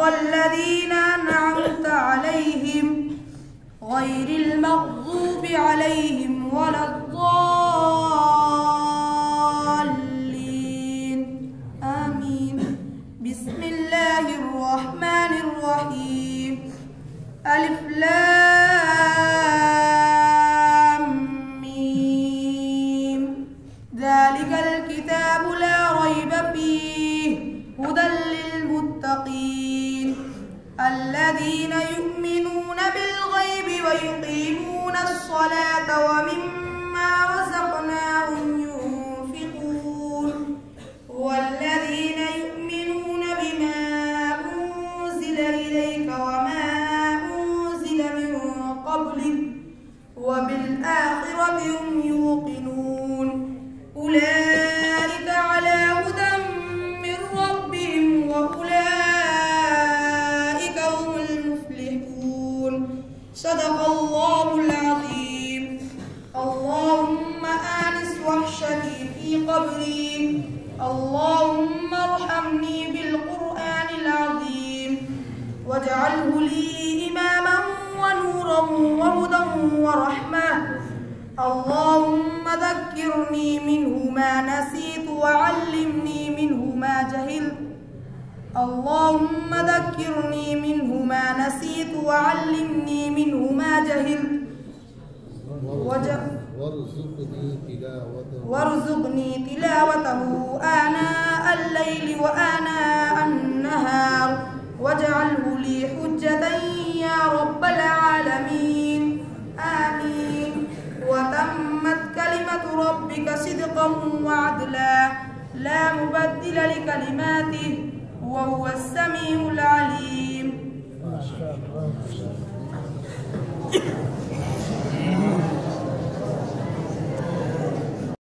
الذين أنعمت عليهم غير المغضوب عليهم ولا الضالين آمين. بسم الله الرحمن الرحيم. ألف لام ميم. ذلك الكتاب لا ريب فيه هدى للمتقين الذين يؤمنون بالغيب ويقيمون الصلاة ومما رزقناهم ينفقون والذين يؤمنون بما أنزل إليك وما أنزل من قبلك وبالآخرة هم يوقنون أولئك على هدى من ربهم وأولئك هم المفلحون. صدق الله العظيم. اللهم آنس وحشتي في قبري. اللهم ارحمني بالقرآن العظيم واجعله لي إماما ونورا وهدى ورحمة. اللهم ذكرني منه ما نسيت وعلمني منه ما جهلت. اللهم ذكرني منه ما نسيت وعلمني منه ما جهلت وارزقني تلاوته آناء الليل وآناء النهار واجعله لي حجة يا رب العالمين آمين. وتمت كلمة ربك صدقا وعدلا لا مبدل لكلماته وهو السميع العليم.